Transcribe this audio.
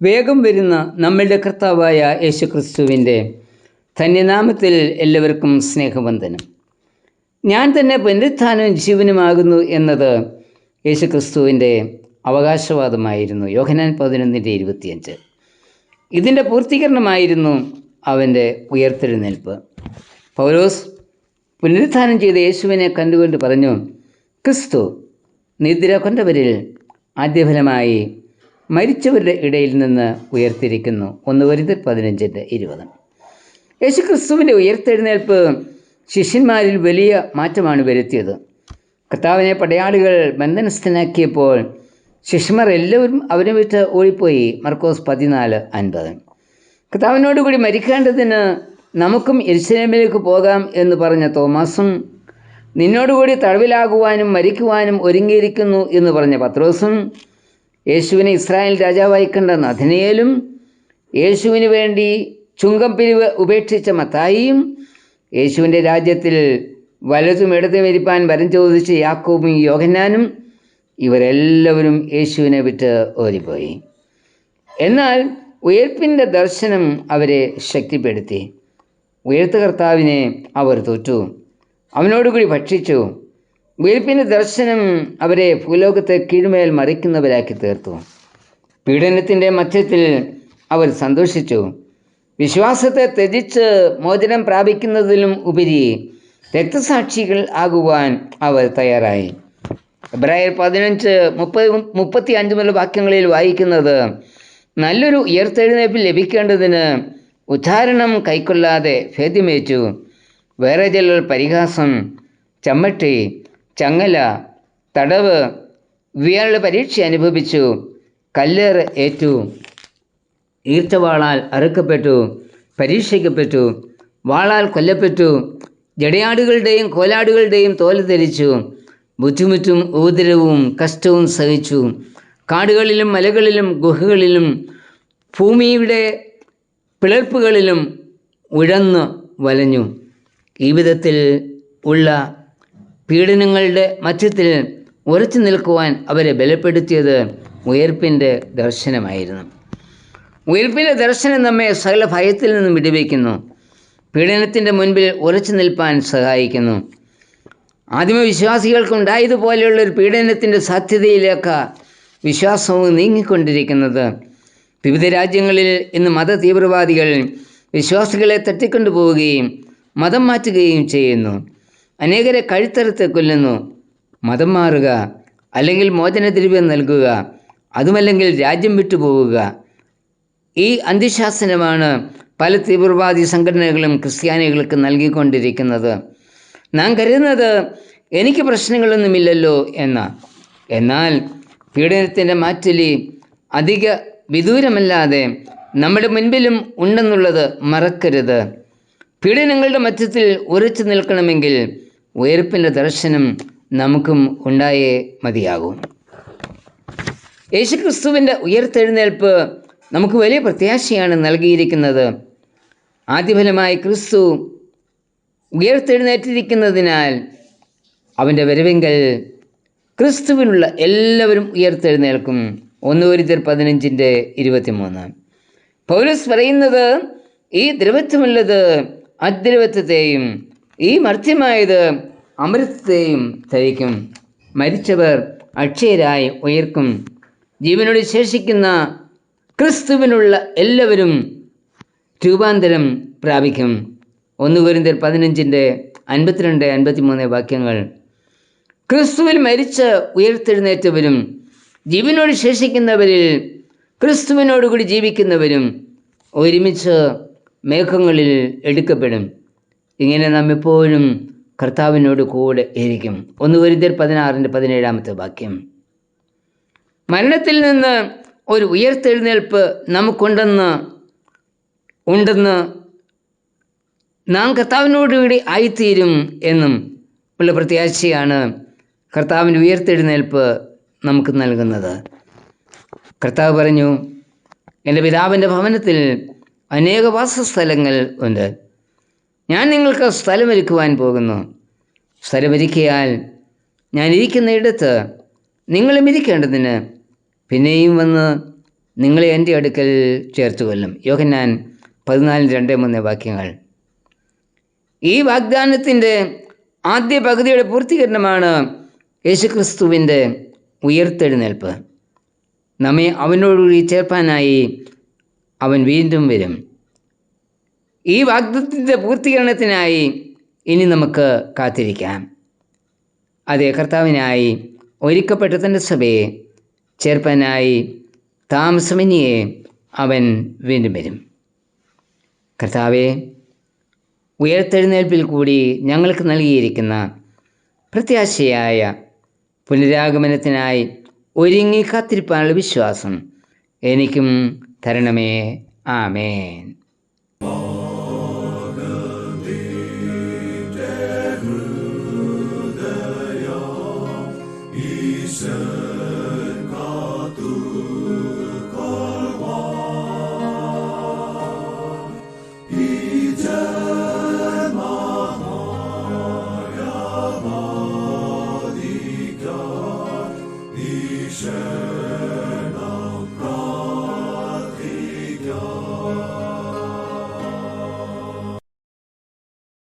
വേഗം വരുന്ന നമ്മളുടെ കർത്താവായ യേശുക്രിസ്തുവിൻ്റെ ധന്യനാമത്തിൽ എല്ലാവർക്കും സ്നേഹവന്ദനം. ഞാൻ തന്നെ പുനരുത്ഥാനവും ജീവനുമാകുന്നു എന്നത് യേശുക്രിസ്തുവിൻ്റെ അവകാശവാദമായിരുന്നു. യോഹന്നാൻ 11:25. ഇതിൻ്റെ പൂർത്തീകരണമായിരുന്നു അവൻ്റെ ഉയർത്തെഴുന്നേൽപ്പ്. പൗലോസ് പുനരുത്ഥാനം ചെയ്ത യേശുവിനെ കണ്ടുകൊണ്ട് പറഞ്ഞു, ക്രിസ്തു നിദ്ര കൊണ്ടവരിൽ ആദ്യഫലമായി മരിച്ചവരുടെ ഇടയിൽ നിന്ന് ഉയർത്തിരിക്കുന്നു. 1 കൊരിന്ത്യർ 15:20. യേശുക്രിസ്തുവിൻ്റെ ഉയർത്തെഴുന്നേൽപ്പ് ശിഷ്യന്മാരിൽ വലിയ മാറ്റമാണ് വരുത്തിയത്. കർത്താവിനെ പടയാളികൾ ബന്ധനസ്ഥനാക്കിയപ്പോൾ ശിഷ്യന്മാർ എല്ലാവരും അവനെ വിട്ട് ഓടിപ്പോയി. മർക്കോസ് 14:50. കർത്താവിനോടുകൂടി മരിക്കേണ്ടതിന് നമുക്കും യെരുശലേമിലേക്ക് പോകാം എന്ന് പറഞ്ഞ തോമാസും, നിന്നോടുകൂടി തടവിലാകുവാനും മരിക്കുവാനും ഒരുങ്ങിയിരിക്കുന്നു എന്ന് പറഞ്ഞ പത്രോസും, യേശുവിനെ ഇസ്രായേൽ രാജാവായി കണ്ട നഥനയേലും, യേശുവിന് വേണ്ടി ചുങ്കം പിരിവ് ഉപേക്ഷിച്ച മത്തായിയും, യേശുവിൻ്റെ രാജ്യത്തിൽ വലതും ഇടതും ഇരിപ്പാൻ വരം ചോദിച്ച യാക്കോബും യോഹന്നാനും, ഇവരെല്ലാവരും യേശുവിനെ വിട്ട് ഓടിപ്പോയി. എന്നാൽ ഉയർപ്പിൻ്റെ ദർശനം അവരെ ശക്തിപ്പെടുത്തി. ഉയർത്ത കർത്താവിനെ അവർ തോറ്റു, അവനോടുകൂടി ഭക്ഷിച്ചു. ഉയർപ്പിൻ്റെ ദർശനം അവരെ ഭൂലോകത്തെ കീഴ്മേൽ മറിക്കുന്നവരാക്കി തീർത്തു. പീഡനത്തിൻ്റെ മധ്യത്തിൽ അവർ സന്തോഷിച്ചു. വിശ്വാസത്തെ ത്യജിച്ച് മോചനം പ്രാപിക്കുന്നതിലും ഉപരി രക്തസാക്ഷികൾ ആകുവാൻ അവർ തയ്യാറായി. എബ്രായർ 15:35 മുതൽ വാക്യങ്ങളിൽ വായിക്കുന്നത്, നല്ലൊരു ഉയർത്തെഴുന്നേൽപ്പ് ലഭിക്കേണ്ടതിന് ഉച്ചാരണം കൈക്കൊള്ളാതെ ഭേദ്യമേറ്റു. വേറെ ചിലർ പരിഹാസം, ചമ്മട്ടി, ചങ്ങല, തടവ്, ഇവയാളുടെ പരീക്ഷ അനുഭവിച്ചു. കല്ലേറ് ഏറ്റു, ഈർച്ചവാളാൽ അറുക്കപ്പെട്ടു, പരീക്ഷിക്കപ്പെട്ടു, വാളാൽ കൊല്ലപ്പെട്ടു, ജടയാടുകളുടെയും കോലാടുകളുടെയും തോല് ധരിച്ചു. ബുദ്ധിമുട്ടും ഉപദ്രവവും കഷ്ടവും സഹിച്ചു. കാടുകളിലും മലകളിലും ഗുഹകളിലും ഭൂമിയുടെ പിളർപ്പുകളിലും ഉഴന്നു വലഞ്ഞു. ഈ വിധത്തിൽ ഉള്ള പീഡനങ്ങളുടെ മധ്യത്തിൽ ഉറച്ചു നിൽക്കുവാൻ അവരെ ബലപ്പെടുത്തിയത് ഉയർപ്പിൻ്റെ ദർശനമായിരുന്നു. ഉയർപ്പിൻ്റെ ദർശനം നമ്മെ സകല ഭയത്തിൽ നിന്നും വിടുവിക്കുന്നു, പീഡനത്തിൻ്റെ മുൻപിൽ ഉറച്ചു നിൽപ്പാൻ സഹായിക്കുന്നു. ആദിമവിശ്വാസികൾക്കുണ്ടായതുപോലെയുള്ളൊരു പീഡനത്തിൻ്റെ സാധ്യതയിലേക്ക് വിശ്വാസവും നീങ്ങിക്കൊണ്ടിരിക്കുന്നത്. വിവിധ രാജ്യങ്ങളിൽ ഇന്ന് മത തീവ്രവാദികൾ വിശ്വാസികളെ തട്ടിക്കൊണ്ടുപോവുകയും മതം മാറ്റുകയും ചെയ്യുന്നു. അനേകരെ കഴുത്തറുത്ത് കൊല്ലുന്നു. മതം മാറുക, അല്ലെങ്കിൽ മോചനദ്രവ്യം നൽകുക, അതുമല്ലെങ്കിൽ രാജ്യം വിട്ടുപോവുക. ഈ അന്ത്യശാസനമാണ് പല തീവ്രവാദി സംഘടനകളും ക്രിസ്ത്യാനികൾക്ക് നൽകിക്കൊണ്ടിരിക്കുന്നത്. നാം കരുതുന്നത് എനിക്ക് പ്രശ്നങ്ങളൊന്നുമില്ലല്ലോ എന്നാൽ പീഡനത്തിൻ്റെ മാറ്റൊലി അധിക വിദൂരമല്ലാതെ നമ്മുടെ മുൻപിലും ഉണ്ടെന്നുള്ളത് മറക്കരുത്. പീഡനങ്ങളുടെ മധ്യത്തിൽ ഉറച്ചു നിൽക്കണമെങ്കിൽ ഉയർപ്പിൻ്റെ ദർശനം നമുക്കും ഉണ്ടായേ മതിയാകും. യേശുക്രിസ്തുവിൻ്റെ ഉയർത്തെഴുന്നേൽപ്പ് നമുക്ക് വലിയ പ്രത്യാശയാണ് നൽകിയിരിക്കുന്നത്. ആദ്യഫലമായി ക്രിസ്തു ഉയർത്തെഴുന്നേറ്റിരിക്കുന്നതിനാൽ അവൻ്റെ വരവെങ്കിൽ ക്രിസ്തുവിനുള്ള എല്ലാവരും ഉയർത്തെഴുന്നേൽക്കും. 1 കൊരിന്ത്യർ 15:23. പൗലോസ് പറയുന്നത്, ഈ ദ്രവത്വമുള്ളത് അദ്രവത്വത്തെയും ഈ മർത്യമായത് അമൃതത്തെയും ധരിക്കും. മരിച്ചവർ അക്ഷയരായി ഉയർക്കും. ജീവനോട് ശേഷിക്കുന്ന ക്രിസ്തുവിനുള്ള എല്ലാവരും രൂപാന്തരം പ്രാപിക്കും. 1 കൊരിന്ത്യർ 15:52-53 വാക്യങ്ങൾ. ക്രിസ്തുവിൽ മരിച്ച് ഉയർത്തെഴുന്നേറ്റവരും ജീവനോട് ശേഷിക്കുന്നവരിൽ ക്രിസ്തുവിനോടുകൂടി ജീവിക്കുന്നവരും ഒരുമിച്ച് മേഘങ്ങളിൽ എടുക്കപ്പെടും. ഇങ്ങനെ നാം എപ്പോഴും കർത്താവിനോട് കൂടെ ഇരിക്കും. 1 കൊരിന്ത്യർ 16:17 വാക്യം. മരണത്തിൽ നിന്ന് ഒരു ഉയർത്തെഴുന്നേൽപ്പ് നമുക്കുണ്ടെന്ന് നാം കർത്താവിനോടുകൂടി ആയിത്തീരും എന്നും ഉള്ള പ്രത്യാശയാണ് കർത്താവിൻ്റെ ഉയർത്തെഴുന്നേൽപ്പ് നമുക്ക് നൽകുന്നത്. കർത്താവ് പറഞ്ഞു, എൻ്റെ പിതാവിൻ്റെ ഭവനത്തിൽ അനേക വാസസ്ഥലങ്ങൾ ഉണ്ട്. ഞാൻ നിങ്ങൾക്ക് സ്ഥലമൊരുക്കുവാൻ പോകുന്നു. സ്ഥലമൊരുക്കിയാൽ ഞാൻ ഇരിക്കുന്ന ഇടത്ത് നിങ്ങളും ഇരിക്കേണ്ടതിന് പിന്നെയും വന്ന് നിങ്ങളെ എൻ്റെ അടുക്കൽ ചേർത്തുകൊള്ളും. യോഹന്നാൻ 14:2-3 വാക്യങ്ങൾ. ഈ വാഗ്ദാനത്തിൻ്റെ ആദ്യ പകുതിയുടെ പൂർത്തീകരണമാണ് യേശുക്രിസ്തുവിൻ്റെ ഉയർത്തെഴുന്നേൽപ്പ്. നമ്മെ അവനോടുകൂടി ചേർപ്പാനായി അവൻ വീണ്ടും വരും. ഈ വാഗ്ദത്തത്തിൻ്റെ പൂർത്തീകരണത്തിനായി ഇനി നമുക്ക് കാത്തിരിക്കാം. അതേ, കർത്താവിനായി ഒരുക്കപ്പെട്ട തൻ്റെ സഭയെ ചേർപ്പാനായി താമസമന്യേ അവൻ വീണ്ടും വരും. കർത്താവെ, ഉയർത്തെഴുന്നേൽപ്പിൽ കൂടി ഞങ്ങൾക്ക് നൽകിയിരിക്കുന്ന പ്രത്യാശയായ പുനരാഗമനത്തിനായി ഒരുങ്ങി കാത്തിരിപ്പാനുള്ള വിശ്വാസം എനിക്കും തരണമേ. ആമേൻ.